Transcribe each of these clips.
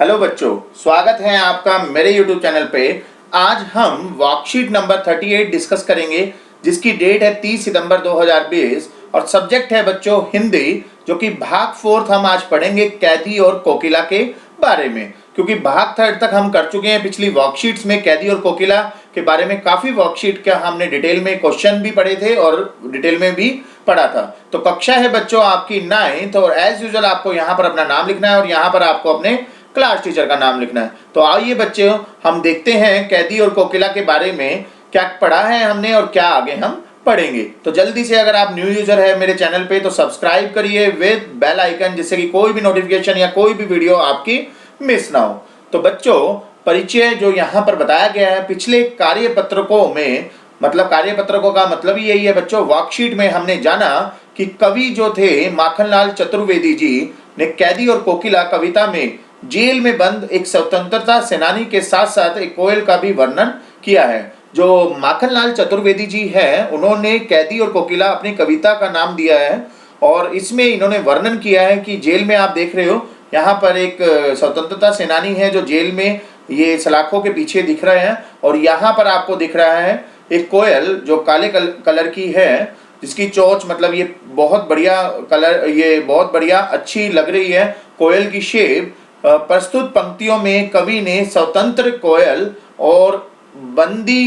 Hello बच्चों, स्वागत है आपका मेरे YouTube चैनल पे। आज हम वर्कशीट नंबर 38 डिस्कस करेंगे, जिसकी डेट है 30 सितंबर 2020 और सब्जेक्ट है बच्चों हिंदी, जो कि भाग 4 हम आज पढ़ेंगे कैदी और कोकिला के बारे में। क्योंकि भाग 3 तक हम कर चुके हैं पिछली वर्कशीट्स में। कैदी और कोकिला के बारे में काफी वर्कशीट का हमने डिटेल में क्वेश्चन भी पढ़े थे और डिटेल में भी पढ़ा था। तो कक्षा है बच्चों आपकी 9th और एज यूजुअल आपको यहाँ पर अपना नाम लिखना है और यहाँ पर आपको अपने क्लास टीचर का नाम लिखना है। तो आइए बच्चों, हम देखते हैं कैदी और कोकिला के बारे में क्या पढ़ा है हमने और क्या आगे हम पढ़ेंगे। तो जल्दी से अगर आप न्यू यूजर है मेरे चैनल पे तो सब्सक्राइब करिए विद बेल आइकन, जिससे कि कोई भी नोटिफिकेशन या कोई भी वीडियो आपकी मिस ना हो। तो बच्चों, परिचय जो यहाँ पर बताया गया है पिछले कार्यपत्रकों में, मतलब कार्यपत्रकों का मतलब यही है बच्चों, वर्कशीट में हमने जाना कि कवि जो थे माखनलाल चतुर्वेदी जी ने कैदी और कोकिला कविता में जेल में बंद एक स्वतंत्रता सेनानी के साथ साथ एक कोयल का भी वर्णन किया है। जो माखनलाल चतुर्वेदी जी हैं, उन्होंने कैदी और कोकिला अपनी कविता का नाम दिया है और इसमें इन्होंने वर्णन किया है कि जेल में आप देख रहे हो, यहाँ पर एक स्वतंत्रता सेनानी है जो जेल में ये सलाखों के पीछे दिख रहे हैं और यहाँ पर आपको दिख रहा है एक कोयल जो काले कलर की है, जिसकी चोंच मतलब ये बहुत बढ़िया कलर, ये बहुत बढ़िया अच्छी लग रही है कोयल की शेप। प्रस्तुत पंक्तियों में कवि ने स्वतंत्र कोयल और बंदी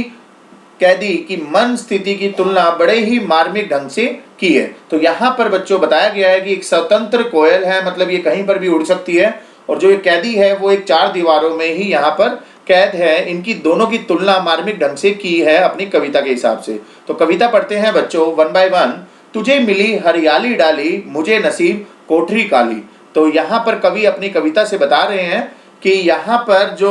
कैदी की मन स्थिति की तुलना बड़े ही मार्मिक ढंग से की है। तो यहाँ पर बच्चों बताया गया है कि एक स्वतंत्र कोयल है, मतलब ये कहीं पर भी उड़ सकती है, और जो ये कैदी है वो एक 4 दीवारों में ही यहाँ पर कैद है। इनकी दोनों की तुलना मार्मिक ढंग से की है अपनी कविता के हिसाब से। तो कविता पढ़ते हैं बच्चों वन बाय वन। तुझे मिली हरियाली डाली, मुझे नसीब कोठरी काली। तो यहाँ पर कवि अपनी कविता से बता रहे हैं कि यहाँ पर जो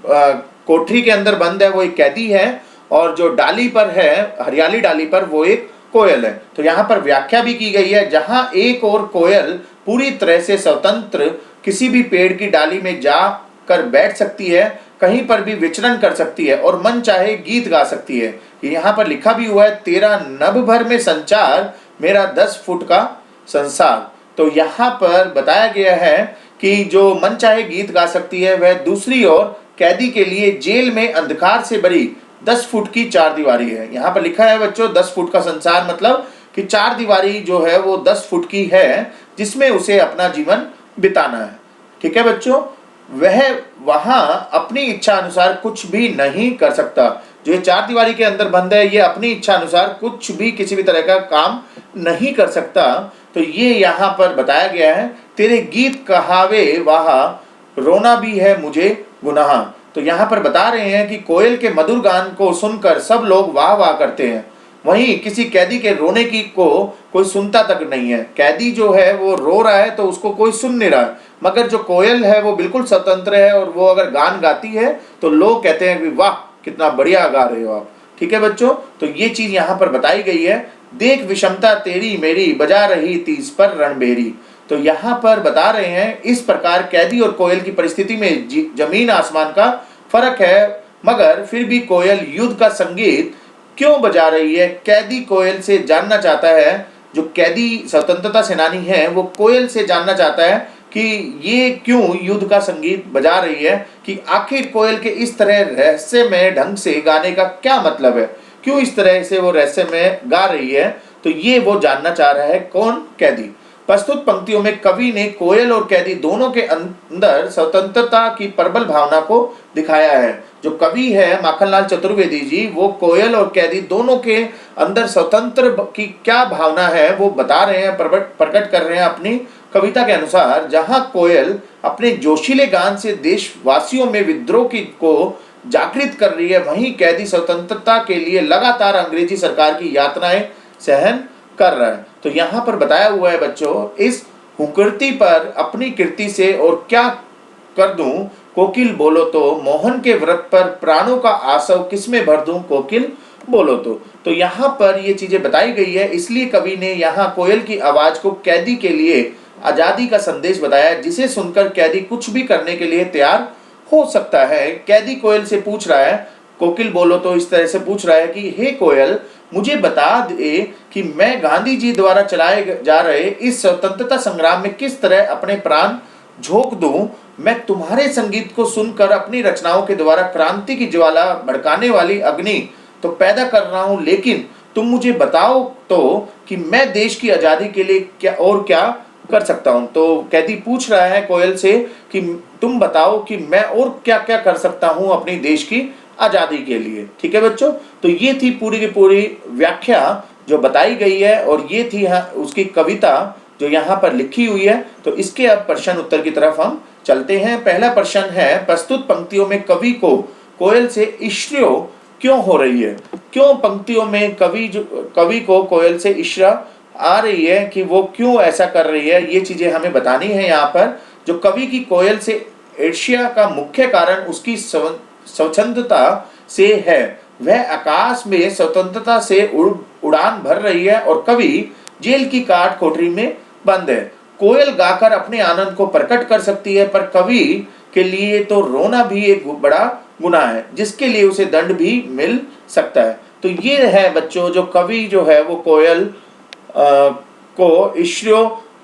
कोठरी के अंदर बंद है वो एक कैदी है और जो डाली पर है, हरियाली डाली पर, वो एक कोयल है। तो यहाँ पर व्याख्या भी की गई है, जहाँ एक और कोयल पूरी तरह से स्वतंत्र किसी भी पेड़ की डाली में जा कर बैठ सकती है, कहीं पर भी विचरण कर सकती है और मन चाहे गीत गा सकती है। यहाँ पर लिखा भी हुआ है, तेरा नभ भर में संचार, मेरा 10 फुट का संसार। तो यहाँ पर बताया गया है कि जो मन चाहे गीत गा सकती है, वह दूसरी ओर कैदी के लिए जेल में अंधकार से भरी 10 फुट की 4 दीवारी है। यहाँ पर लिखा है बच्चों 10 फुट का संसार, मतलब कि 4 दीवारी जो है वो 10 फुट की है, जिसमें उसे अपना जीवन बिताना है। ठीक है बच्चों, वह वहां अपनी इच्छा अनुसार कुछ भी नहीं कर सकता। जो ये 4 दीवारी के अंदर बंद है, ये अपनी इच्छा अनुसार कुछ भी किसी भी तरह का काम नहीं कर सकता। तो ये यहाँ पर बताया गया है, तेरे गीत कहावे वहा, रोना भी है मुझे गुनाह। तो यहाँ पर बता रहे हैं कि कोयल के मधुर गान को सुनकर सब लोग वाह वाह करते हैं, वहीं किसी कैदी के रोने की को कोई सुनता तक नहीं है। कैदी जो है वो रो रहा है तो उसको कोई सुन नहीं रहा है, मगर जो कोयल है वो बिल्कुल स्वतंत्र है और वो अगर गान गाती है तो लोग कहते हैं कि वाह कितना बढ़िया गा रहे हो आप। ठीक है बच्चों, तो ये चीज यहाँ पर बताई गई है। देख विषमता तेरी मेरी, बजा रही तीस पर रणबेरी। तो यहाँ पर बता रहे हैं इस प्रकार कैदी और कोयल की परिस्थिति में जमीन आसमान का फर्क है, मगर फिर भी कोयल युद्ध का संगीत क्यों बजा रही है। कैदी कोयल से जानना चाहता है, जो कैदी स्वतंत्रता सेनानी है वो कोयल से जानना चाहता है कि ये क्यों युद्ध का संगीत बजा रही है, कि आखिर कोयल के इस तरह रहस्यमय ढंग से गाने का क्या मतलब है, क्यों इस तरह से वो रहस्यमय गा रही है। तो ये वो जानना चाह रहा है, कौन? कैदी। प्रस्तुत पंक्तियों में कवि ने कोयल और कैदी दोनों के अंदर स्वतंत्रता की प्रबल भावना को दिखाया है। जो कवि है माखनलाल चतुर्वेदी जी, वो कोयल और कैदी दोनों के अंदर स्वतंत्र की क्या भावना है वो बता रहे हैं, प्रकट कर रहे हैं अपनी कविता के अनुसार। जहां कोयल अपने जोशीले गान से देशवासियों में विद्रोह को जागृत कर रही है, वहीं कैदी स्वतंत्रता के लिए लगातार अंग्रेजी सरकार की यातनाएं सहन कर रहा है। तो यहाँ पर बताया हुआ है बच्चों, इस हुकरती पर अपनी कीर्ति से और क्या कर दूं, कोकिल बोलो तो, मोहन के व्रत पर प्राणों का आसव किसमें भर दूं, कोकिल बोलो तो यहाँ पर ये चीजें बताई गई है। इसलिए कवि ने यहाँ कोयल की आवाज को कैदी के लिए आजादी का संदेश बताया, जिसे सुनकर कैदी कुछ भी करने के लिए तैयार हो सकता है। कैदी कोयल से पूछ रहा है, कोकिल बोलो तो इस तरह से पूछ रहा है कि हे कोयल, मुझे बता दे कि मैं गांधी जी द्वारा चलाए जा रहे इस स्वतंत्रता संग्राम में किस तरह अपने प्राण झोंक दूं। मैं तुम्हारे संगीत को सुनकर अपनी रचनाओं के द्वारा क्रांति की ज्वाला भड़काने वाली अग्नि तो पैदा कर रहा हूं, लेकिन तुम मुझे बताओ तो कि मैं देश की आजादी के लिए क्या कर सकता हूं। तो कैदी पूछ रहा है कोयल से कि तुम बताओ कि मैं और क्या क्या कर सकता हूं अपनी देश की आजादी के लिए। ठीक है बच्चों, तो ये थी पूरी की पूरी व्याख्या जो बताई गई है, और ये थी उसकी कविता जो यहाँ पर लिखी हुई है। तो इसके अब प्रश्न उत्तर की तरफ हम चलते हैं। पहला प्रश्न है, प्रस्तुत पंक्तियों में कवि को कोयल से ईर्ष्या क्यों हो रही है। क्यों पंक्तियों में कवि को कोयल से ईर्ष्या आ रही है, कि वो क्यों ऐसा कर रही है, ये चीजें हमें बतानी है। यहाँ पर जो कवि की कोयल से ईर्ष्या का मुख्य कारण उसकी स्वच्छंदता से है। वह आकाश में स्वतंत्रता से उड़ान भर रही है और कवि जेल की काट कोठरी में बंद है। कोयल गाकर अपने आनंद को प्रकट कर सकती है, पर कवि के लिए तो रोना भी एक बड़ा गुनाह है, जिसके लिए उसे दंड भी मिल सकता है। तो ये है बच्चों, जो कवि जो है वो कोयल को ईर्ष्या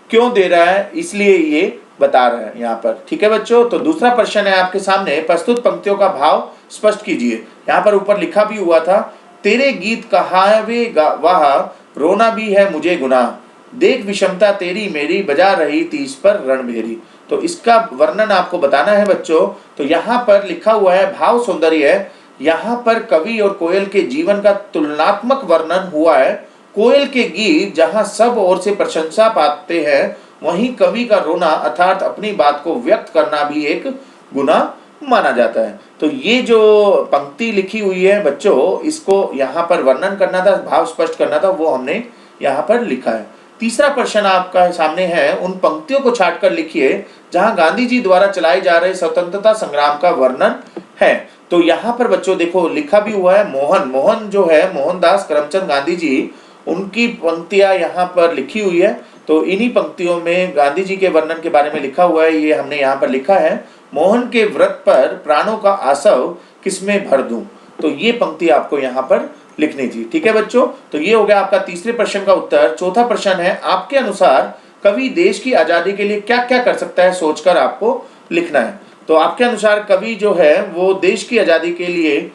क्यों दे रहा है, इसलिए ये बता रहा है यहाँ पर। ठीक है बच्चों, तो दूसरा प्रश्न है आपके सामने, प्रस्तुत पंक्तियों का भाव स्पष्ट कीजिए। यहाँ पर ऊपर लिखा भी हुआ था, तेरे गीत कहावे वाह रोना भी है मुझे गुनाह, देख विषमता तेरी मेरी बजा रही तीस पर रणभेरी। तो इसका वर्णन आपको बताना है बच्चों। तो यहाँ पर लिखा हुआ है भाव सौंदर्य है। यहाँ पर कवि और कोयल के जीवन का तुलनात्मक वर्णन हुआ है। कोयल के गीत जहाँ सब ओर से प्रशंसा पाते हैं, वहीं कवि का रोना अर्थात अपनी बात को व्यक्त करना भी एक गुनाह माना जाता है। तो ये जो पंक्ति लिखी हुई है बच्चों, इसको यहाँ पर वर्णन करना था, भाव स्पष्ट करना था, वो हमने यहाँ पर लिखा है। तीसरा प्रश्न आपका सामने है, उन पंक्तियों को छांटकर लिखिए जहां गांधी जी द्वारा चलाए जा रहे स्वतंत्रता संग्राम का वर्णन है। तो यहाँ पर बच्चों देखो लिखा भी हुआ है, मोहन जो है मोहनदास करमचंद गांधी जी, उनकी पंक्तियां यहाँ पर लिखी हुई है। तो इन्हीं पंक्तियों में गांधी जी के वर्णन के बारे में लिखा हुआ है, ये हमने यहाँ पर लिखा है, मोहन के व्रत पर प्राणों का आसव किसमें भर दूं। तो ये पंक्ति आपको यहाँ पर लिखनी थी। ठीक है बच्चों, तो ये हो गया आपका तीसरे प्रश्न का उत्तर। चौथा प्रश्न है, आपके अनुसार कवि देश की आजादी के लिए क्या क्या कर सकता है, सोचकर आपको लिखना है। तो आपके अनुसार कवि जो है वो देश की आजादी के लिए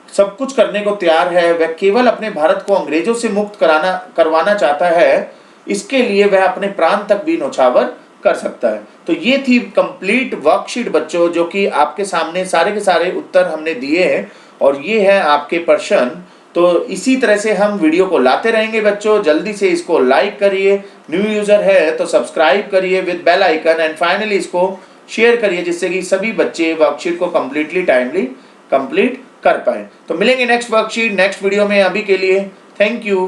सब कुछ करने को तैयार है। वह केवल अपने भारत को अंग्रेजों से मुक्त करवाना चाहता है, इसके लिए वह अपने प्राण तक भी न्यौछावर कर सकता है। तो ये थी कंप्लीट वर्कशीट बच्चों, जो कि आपके सामने सारे के सारे उत्तर हमने दिए हैं, और ये है आपके प्रश्न। तो इसी तरह से हम वीडियो को लाते रहेंगे बच्चों। जल्दी से इसको लाइक करिए, न्यू यूजर है तो सब्सक्राइब करिए with bell icon, and finally इसको शेयर करिए, जिससे कि सभी बच्चे वर्कशीट को कंप्लीटली टाइमली कंप्लीट कर पाए। तो मिलेंगे नेक्स्ट वर्कशीट नेक्स्ट वीडियो में। अभी के लिए थैंक यू।